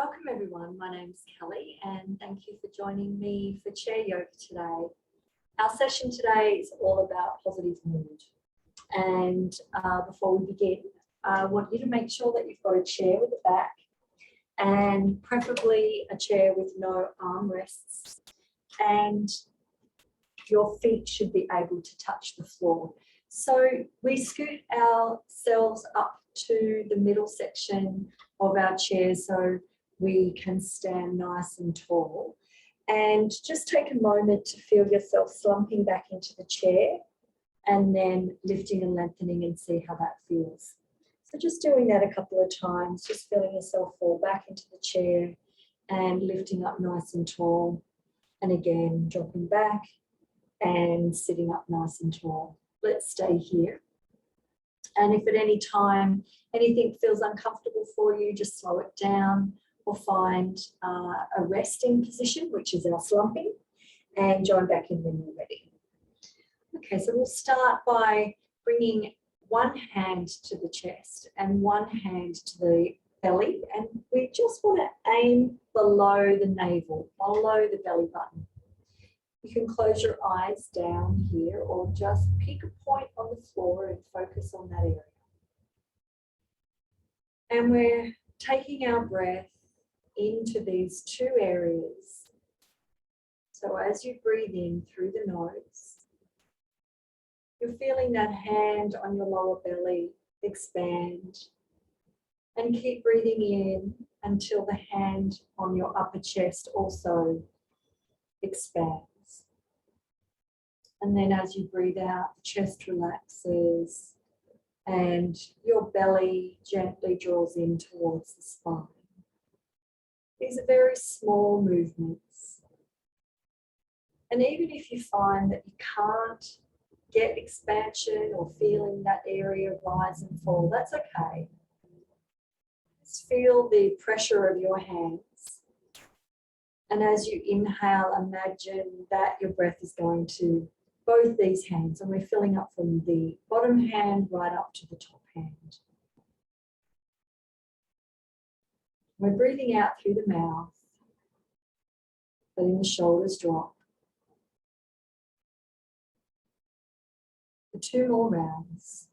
Welcome everyone, my name's Kelly and thank you for joining me for chair yoga today. Our session today is all about positive mood, and before we begin, I want you to make sure that you've got a chair with a back and preferably a chair with no armrests, and your feet should be able to touch the floor. So we scoot ourselves up to the middle section of our chair so we can stand nice and tall, and just take a moment to feel yourself slumping back into the chair and then lifting and lengthening and see how that feels. So just doing that a couple of times, just feeling yourself fall back into the chair and lifting up nice and tall, and again dropping back and sitting up nice and tall. Let's stay here. And if at any time anything feels uncomfortable for you, just slow it down or find a resting position, which is our slumping, and join back in when you're ready. Okay, so we'll start by bringing one hand to the chest and one hand to the belly, and we just want to aim below the navel, below the belly button. You can close your eyes down here or just pick a point on the floor and focus on that area. And we're taking our breath into these two areas. So as you breathe in through the nose, you're feeling that hand on your lower belly expand, and keep breathing in until the hand on your upper chest also expands. And then as you breathe out, the chest relaxes and your belly gently draws in towards the spine. These are very small movements. And even if you find that you can't get expansion or feeling that area rise and fall, that's okay. Just feel the pressure of your hands. And as you inhale, imagine that your breath is going to both these hands, and we're filling up from the bottom hand right up to the top hand. We're breathing out through the mouth, letting the shoulders drop. For 2 more rounds.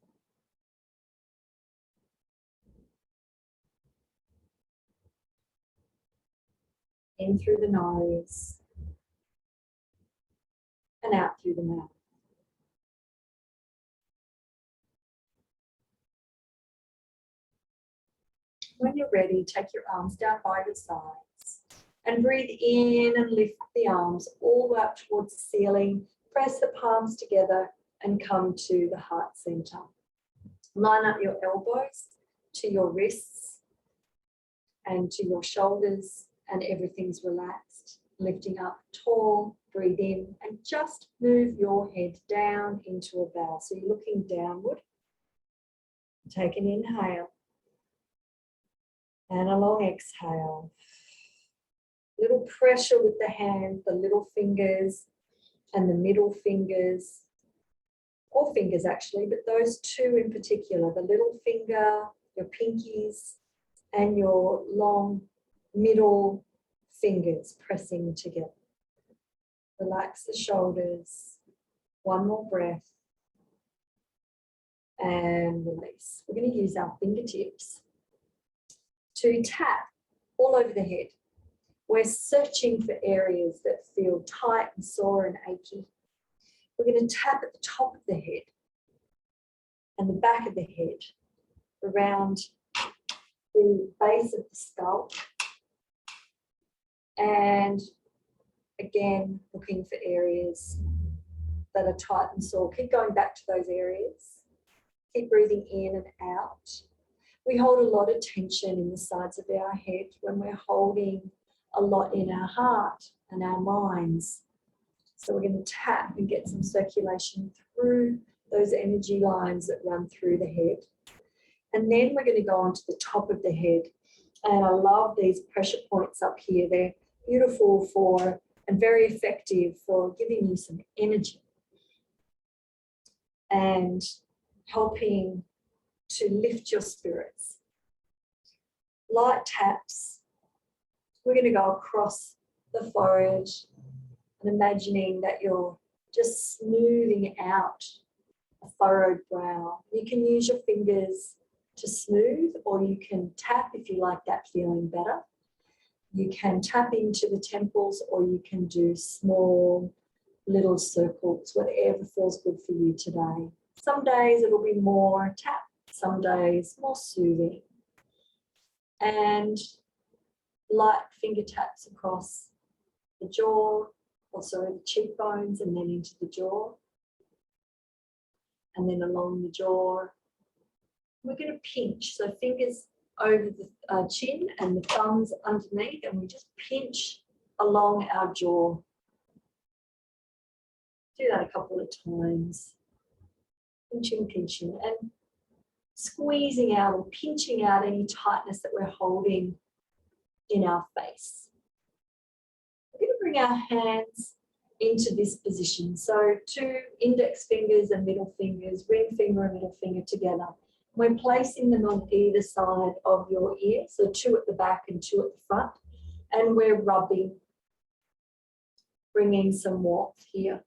In through the nose and out through the mouth. When you're ready, take your arms down by your sides and breathe in and lift the arms all the way up towards the ceiling. Press the palms together and come to the heart center. Line up your elbows to your wrists and to your shoulders, and everything's relaxed. Lifting up tall, breathe in, and just move your head down into a bow. So you're looking downward. Take an inhale and a long exhale. Little pressure with the hands, the little fingers and the middle fingers, or fingers actually, but those two in particular, the little finger, your pinkies, and your long middle fingers pressing together. Relax the shoulders. One more breath. And release. We're going to use our fingertips to tap all over the head. We're searching for areas that feel tight and sore and achy. We're going to tap at the top of the head and the back of the head, around the base of the skull, and again looking for areas that are tight and sore. Keep going back to those areas. Keep breathing in and out. We hold a lot of tension in the sides of our head when we're holding a lot in our heart and our minds. So we're going to tap and get some circulation through those energy lines that run through the head. And then we're going to go onto the top of the head. And I love these pressure points up here. They're beautiful for and very effective for giving you some energy and helping to lift your spirits. Light taps We're going to go across the forehead and imagining that you're just smoothing out a furrowed brow. You can use your fingers to smooth, or you can tap if you like that feeling better. You can tap into the temples, or you can do small little circles, whatever feels good for you today. Some days it'll be more tap, some days more soothing. And light finger taps across the jaw, also the cheekbones, and then into the jaw. And then along the jaw. We're going to pinch, so fingers over the chin and the thumbs underneath, and we just pinch along our jaw. Do that a couple of times. Pinching, pinching, and squeezing out or pinching out any tightness that we're holding in our face. We're going to bring our hands into this position. So 2 index fingers and middle fingers, ring finger and middle finger together. We're placing them on either side of your ear, so 2 at the back and 2 at the front, and we're rubbing, bringing some warmth here.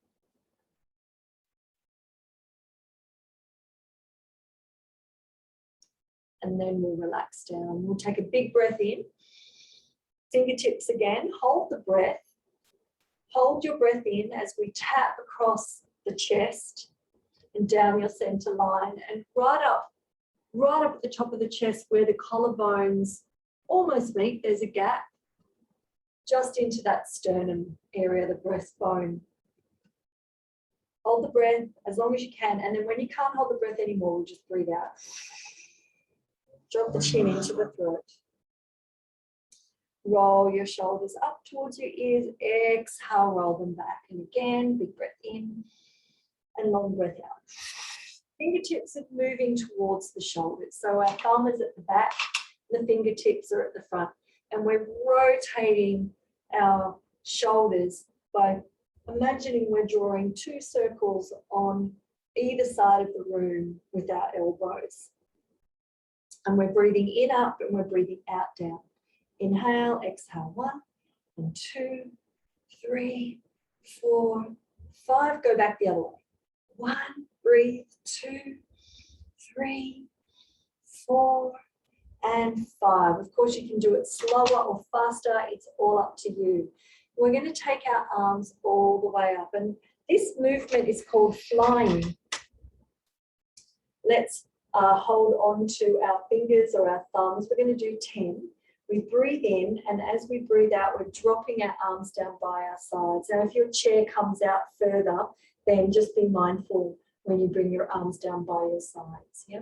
And then we'll relax down. We'll take a big breath in, fingertips again, hold the breath. Hold your breath in as we tap across the chest and down your center line and right up at the top of the chest where the collarbones almost meet. There's a gap just into that sternum area, the breastbone. Hold the breath as long as you can, and then when you can't hold the breath anymore, we'll just breathe out. Drop the chin into the throat. Roll your shoulders up towards your ears. Exhale, roll them back. And again, big breath in and long breath out. Fingertips are moving towards the shoulders. So our thumb is at the back, the fingertips are at the front. And we're rotating our shoulders by imagining we're drawing 2 circles on either side of the room with our elbows. And we're breathing in up and we're breathing out down. Inhale, exhale, 1 and 2, 3, 4, 5. Go back the other way. 1, breathe, 2, 3, 4, and 5. Of course, you can do it slower or faster. It's all up to you. We're going to take our arms all the way up. And this movement is called flying. Let's hold on to our fingers or our thumbs. We're going to do 10. We breathe in, and as we breathe out, we're dropping our arms down by our sides. Now, if your chair comes out further, then just be mindful when you bring your arms down by your sides. Yeah?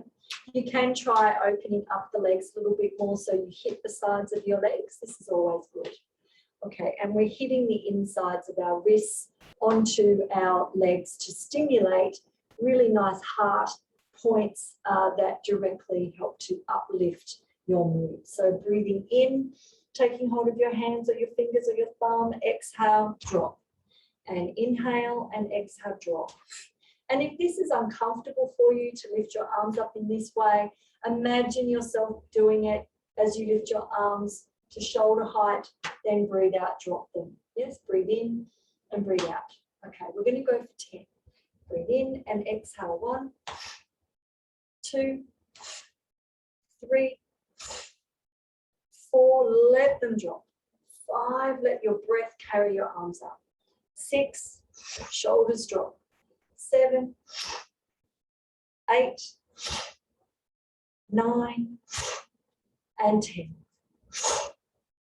You can try opening up the legs a little bit more so you hit the sides of your legs. This is always good. Okay, and we're hitting the insides of our wrists onto our legs to stimulate really nice heart points that directly help to uplift your mood. So breathing in, taking hold of your hands or your fingers or your thumb, exhale, drop. And inhale and exhale, drop. And if this is uncomfortable for you to lift your arms up in this way, imagine yourself doing it as you lift your arms to shoulder height, then breathe out, drop them. Yes, breathe in and breathe out. Okay, we're going to go for 10. Breathe in and exhale, 1, 2, 3, 4, let them drop. 5, let your breath carry your arms up. 6, shoulders drop. 7, 8, 9, and 10.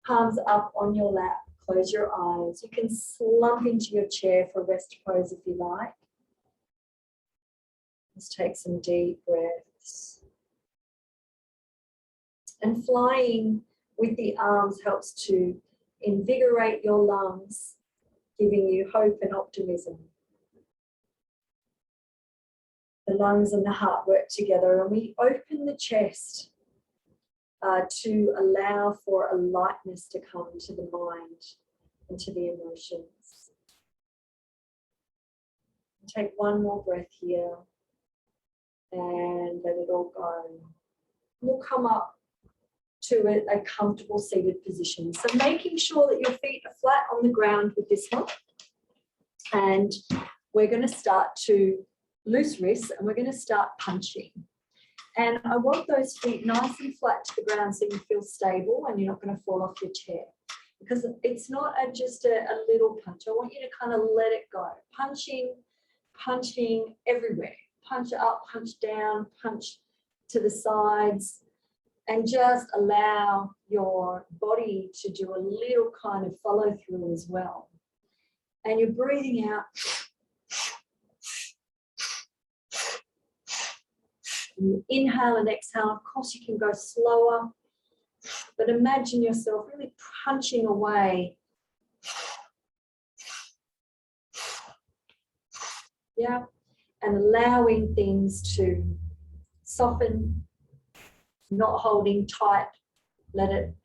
Palms up on your lap. Close your eyes. You can slump into your chair for rest pose if you like. Let's take some deep breaths. And flying with the arms helps to invigorate your lungs, giving you hope and optimism. The lungs and the heart work together, and we open the chest to allow for a lightness to come to the mind and to the emotions. Take one more breath here and let it all go. We'll come up to a comfortable seated position. So making sure that your feet are flat on the ground with this one. And we're going to start to loose wrists and we're going to start punching. And I want those feet nice and flat to the ground so you feel stable and you're not going to fall off your chair. Because it's not just a little punch. I want you to kind of let it go. Punching everywhere. Punch up, punch down, punch to the sides. And just allow your body to do a little kind of follow through as well. And you're breathing out. And you inhale and exhale. Of course, you can go slower. But imagine yourself really punching away. Yeah. And allowing things to soften, not holding tight. Let it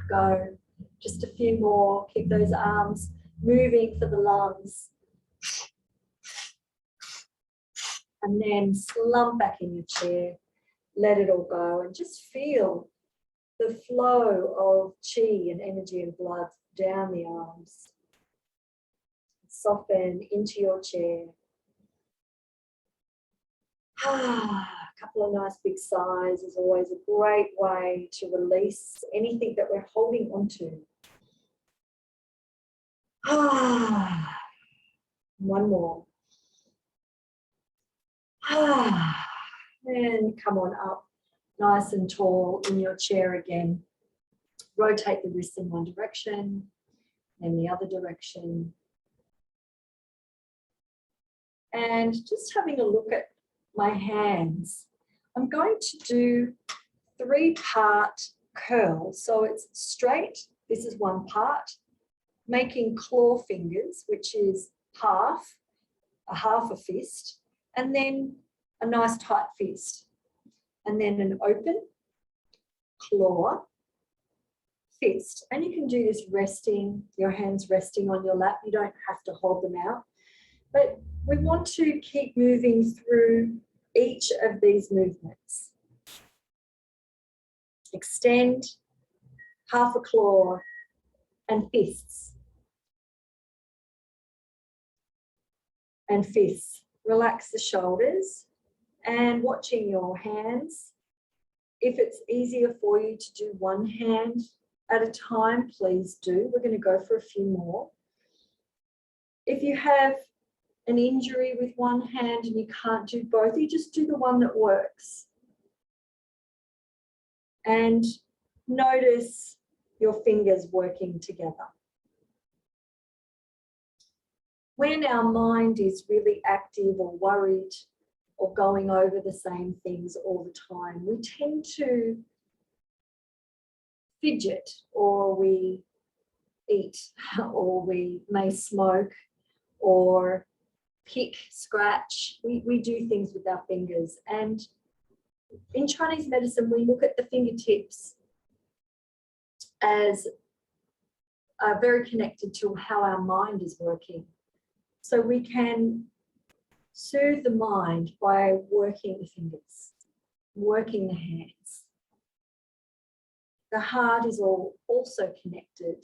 go. Just a few more. Keep those arms moving for the lungs. And then slump back in your chair. Let it all go and just feel the flow of chi and energy and blood down the arms. Soften into your chair. A couple of nice big sighs is always a great way to release anything that we're holding onto. One more. And come on up, nice and tall in your chair again. Rotate the wrists in one direction and the other direction. And just having a look at my hands. I'm going to do 3-part curls. So it's straight, this is one part, making claw fingers, which is half a fist, and then a nice tight fist, and then an open claw fist. And you can do this resting, your hands resting on your lap. You don't have to hold them out, but we want to keep moving through each of these movements. Extend, half a claw, and fists. And fists. Relax the shoulders and watching your hands. If it's easier for you to do one hand at a time, please do. We're going to go for a few more. If you have an injury with one hand and you can't do both, you just do the one that works. And notice your fingers working together. When our mind is really active or worried or going over the same things all the time, we tend to fidget, or we eat, or we may smoke, or pick, scratch. We do things with our fingers. And in Chinese medicine, we look at the fingertips as very connected to how our mind is working. So we can soothe the mind by working the fingers, working the hands. The heart is also connected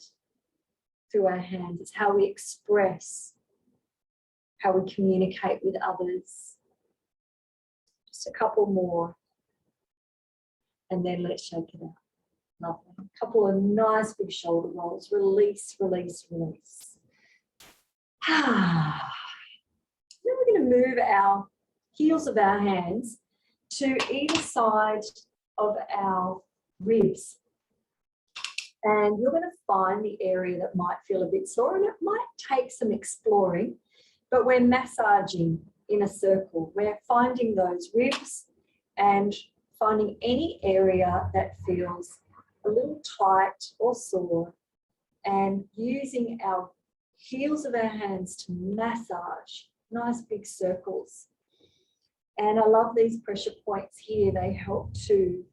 through our hands. It's how we express, how we communicate with others. Just a couple more. And then let's shake it out. Lovely. A couple of nice big shoulder rolls. Release, release, release. Then we're going to move our heels of our hands to either side of our ribs. And you're going to find the area that might feel a bit sore, and it might take some exploring, but we're massaging in a circle. We're finding those ribs and finding any area that feels a little tight or sore, and using our heels of our hands to massage nice big circles. And I love these pressure points here. They help to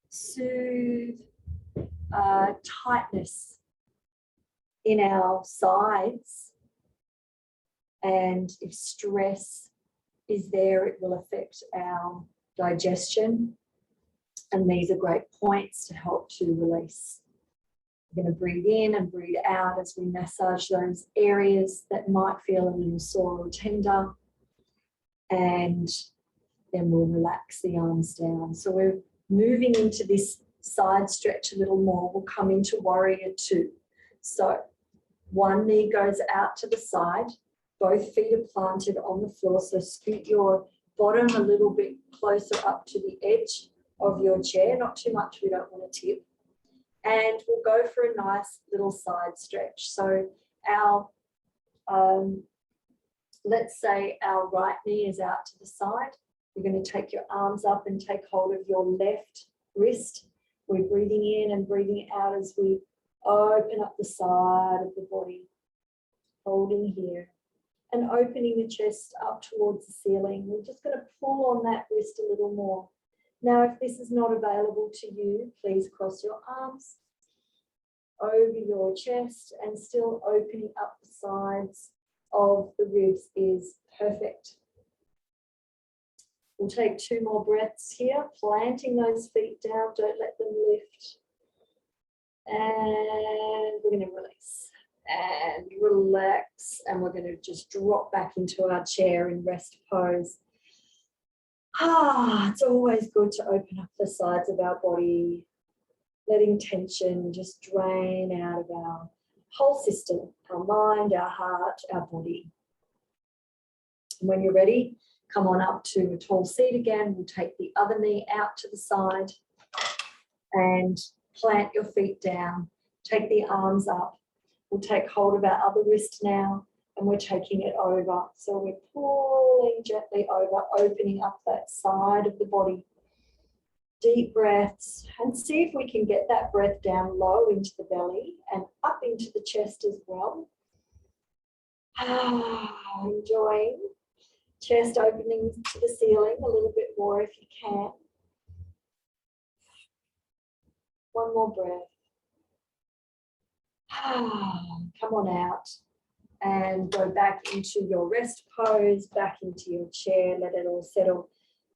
soothe tightness in our sides, and if stress is there, it will affect our digestion. And these are great points to help to release. We're going to breathe in and breathe out as we massage those areas that might feel a little sore or tender. And then we'll relax the arms down. So we're moving into this side stretch a little more. We'll come into warrior two. So one knee goes out to the side. Both feet are planted on the floor. So scoot your bottom a little bit closer up to the edge of your chair. Not too much, we don't want to tip. And we'll go for a nice little side stretch. So our, let's say our right knee is out to the side. You're going to take your arms up and take hold of your left wrist. We're breathing in and breathing out as we open up the side of the body, holding here and opening the chest up towards the ceiling. We're just going to pull on that wrist a little more. Now, if this is not available to you, please cross your arms over your chest and still opening up the sides of the ribs is perfect. We'll take 2 more breaths here, planting those feet down, don't let them lift. And we're going to release and relax, and we're going to just drop back into our chair in rest pose. It's always good to open up the sides of our body, letting tension just drain out of our whole system, our mind, our heart, our body. And when you're ready, come on up to a tall seat again. We'll take the other knee out to the side and plant your feet down. Take the arms up. We'll take hold of our other wrist now, and we're taking it over. So we're pulling gently over, opening up that side of the body. Deep breaths, and see if we can get that breath down low into the belly and up into the chest as well. Enjoying. Chest opening to the ceiling a little bit more if you can. One more breath. Come on out and go back into your rest pose, back into your chair, let it all settle.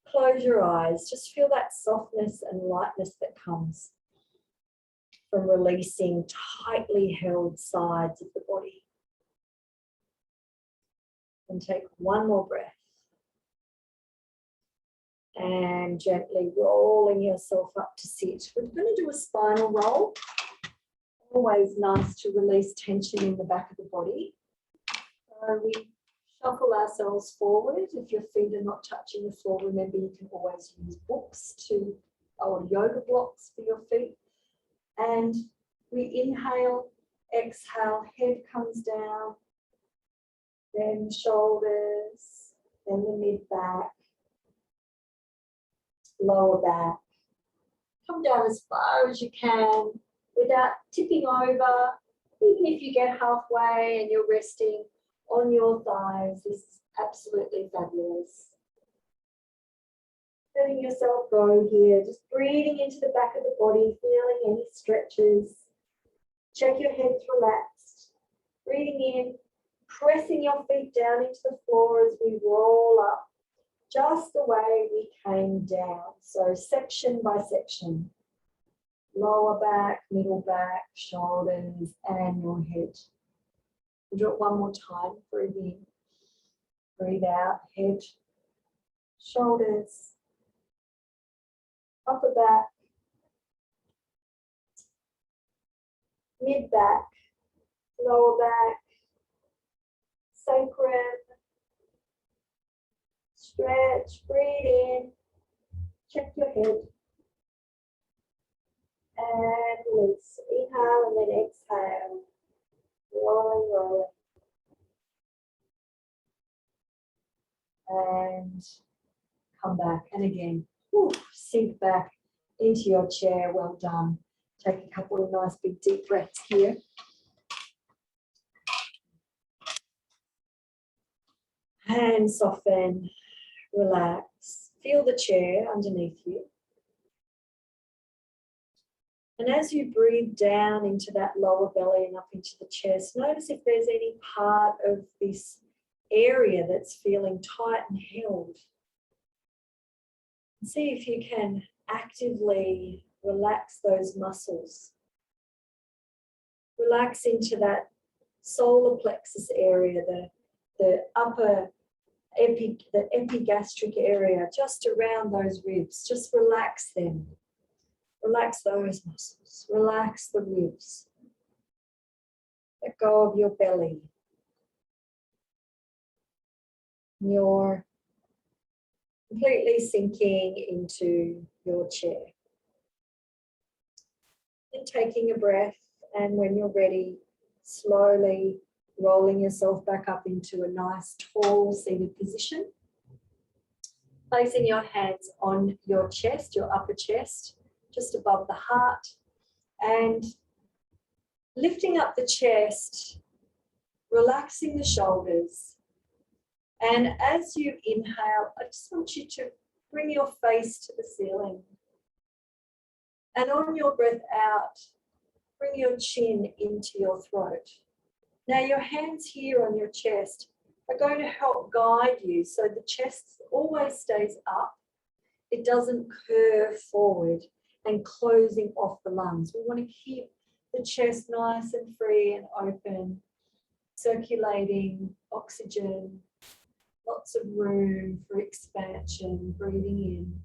Close your eyes, just feel that softness and lightness that comes from releasing tightly held sides of the body. And take one more breath. And gently rolling yourself up to sit. We're going to do a spinal roll. Always nice to release tension in the back of the body. So we shuffle ourselves forward. If your feet are not touching the floor, remember you can always use books or yoga blocks for your feet. And we inhale, exhale, head comes down, then shoulders, then the mid-back, lower back. Come down as far as you can without tipping over. Even if you get halfway and you're resting on your thighs, this is absolutely fabulous. Letting yourself go here, just breathing into the back of the body, feeling any stretches. Check your head's relaxed. Breathing in, pressing your feet down into the floor as we roll up, just the way we came down. So section by section. Lower back, middle back, shoulders, and your head. We'll do it one more time. Breathe in, breathe out, head, shoulders, upper back, mid back, lower back, sacrum, stretch, breathe in, check your head, and release. Inhale and then exhale, rolling, rolling. And come back, and again, sink back into your chair. Well done. Take a couple of nice big deep breaths here. And soften, relax. Feel the chair underneath you. And as you breathe down into that lower belly and up into the chest, notice if there's any part of this area that's feeling tight and held. And see if you can actively relax those muscles. Relax into that solar plexus area, the upper the epigastric area, just around those ribs. Just relax them. Relax those muscles. Relax the ribs. Let go of your belly. You're completely sinking into your chair. And taking a breath, and when you're ready, slowly rolling yourself back up into a nice tall seated position. Placing your hands on your chest, your upper chest, just above the heart, and lifting up the chest, relaxing the shoulders. And as you inhale, I just want you to bring your face to the ceiling. And on your breath out, bring your chin into your throat. Now your hands here on your chest are going to help guide you so the chest always stays up. It doesn't curve forward and closing off the lungs. We want to keep the chest nice and free and open, circulating oxygen, lots of room for expansion, breathing in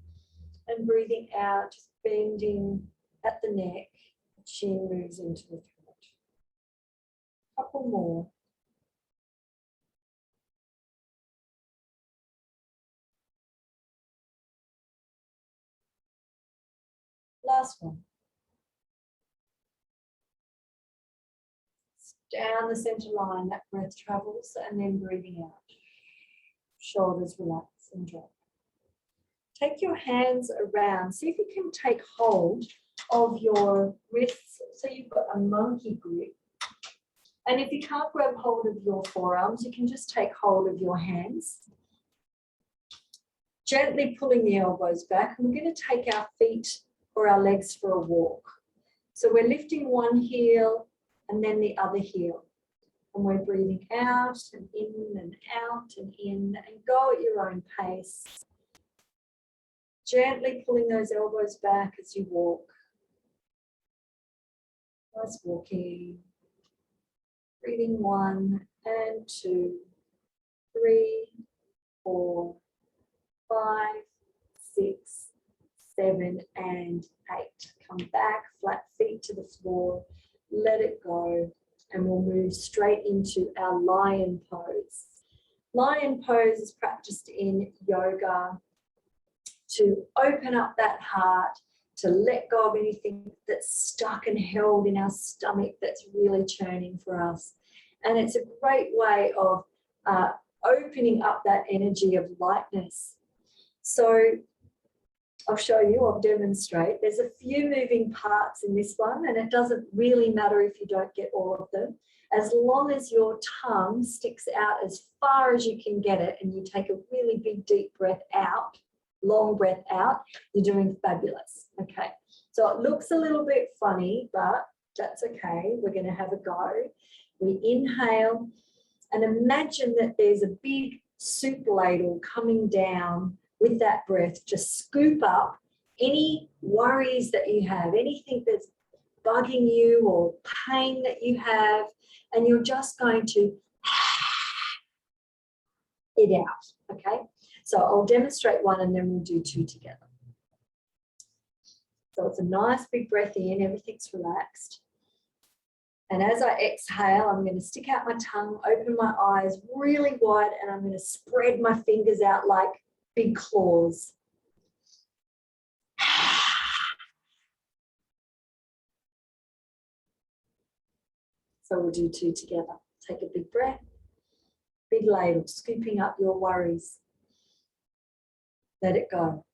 and breathing out, just bending at the neck, chin moves into the throat. Couple more. Last one. Down the center line, that breath travels, and then breathing out. Shoulders relax and drop. Take your hands around. See if you can take hold of your wrists so you've got a monkey grip. And if you can't grab hold of your forearms, you can just take hold of your hands. Gently pulling the elbows back. And we're going to take our feet or our legs for a walk. So we're lifting one heel and then the other heel. And we're breathing out and in and out and in, and go at your own pace. Gently pulling those elbows back as you walk. Nice walking. Breathing 1 and 2, 3, 4, 5, 6, 7, and 8. Come back, flat feet to the floor. Let it go. And we'll move straight into our lion pose. Lion pose is practiced in yoga to open up that heart, to let go of anything that's stuck and held in our stomach that's really churning for us. And it's a great way of opening up that energy of lightness. So I'll show you, I'll demonstrate. There's a few moving parts in this one, and it doesn't really matter if you don't get all of them. As long as your tongue sticks out as far as you can get it and you take a really big, deep breath out, long breath out, you're doing fabulous. Okay, so it looks a little bit funny, but that's okay. We're going to have a go. We inhale and imagine that there's a big soup ladle coming down with that breath. Just scoop up any worries that you have, anything that's bugging you or pain that you have, and you're just going to it out, okay? So I'll demonstrate one and then we'll do 2 together. So it's a nice big breath in, everything's relaxed. And as I exhale, I'm going to stick out my tongue, open my eyes really wide, and I'm going to spread my fingers out like big claws. So we'll do 2 together. Take a big breath. Big ladle, scooping up your worries. Let it go.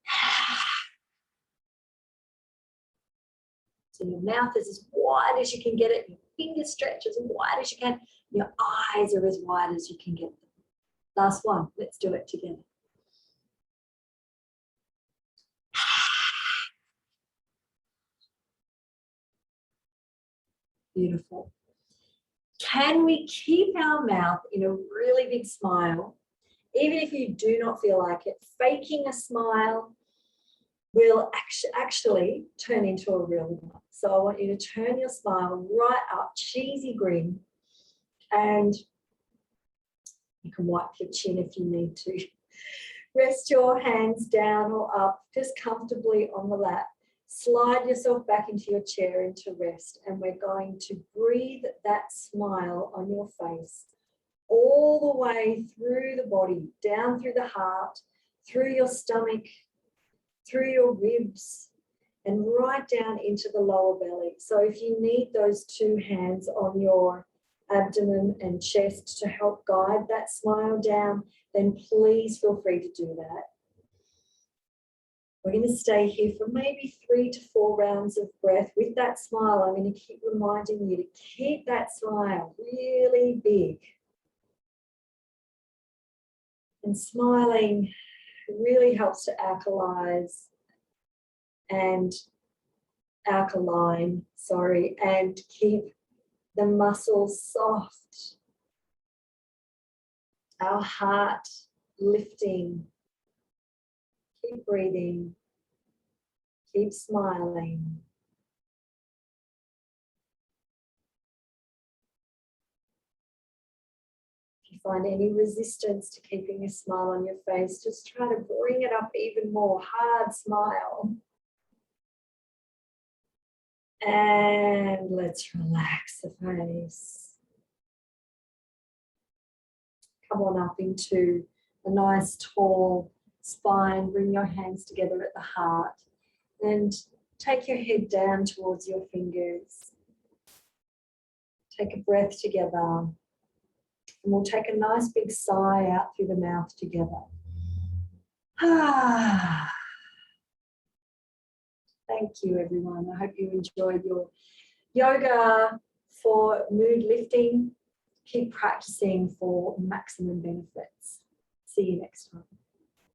So your mouth is as wide as you can get it. Your fingers stretch as wide as you can. Your eyes are as wide as you can get them. Last one. Let's do it together. Beautiful. Can we keep our mouth in a really big smile, even if you do not feel like it? Faking a smile, will actually turn into a real one. So I want you to turn your smile right up, cheesy grin, and you can wipe your chin if you need to. Rest your hands down or up, just comfortably on the lap. Slide yourself back into your chair into rest, and we're going to breathe that smile on your face all the way through the body, down through the heart, through your stomach, through your ribs, and right down into the lower belly. So if you need those two hands on your abdomen and chest to help guide that smile down, then please feel free to do that. We're going to stay here for maybe 3 to 4 rounds of breath with that smile. I'm going to keep reminding you to keep that smile really big. And smiling really helps to alkaline, and keep the muscles soft. Our heart lifting. Keep breathing. Keep smiling. If you find any resistance to keeping a smile on your face, just try to bring it up even more. Hard smile. And let's relax the face. Come on up into a nice tall spine. Bring your hands together at the heart and take your head down towards your fingers. Take a breath together, and we'll take a nice big sigh out through the mouth together. Thank you, everyone. I hope you enjoyed your yoga for mood lifting. Keep practicing for maximum benefits. See you next time.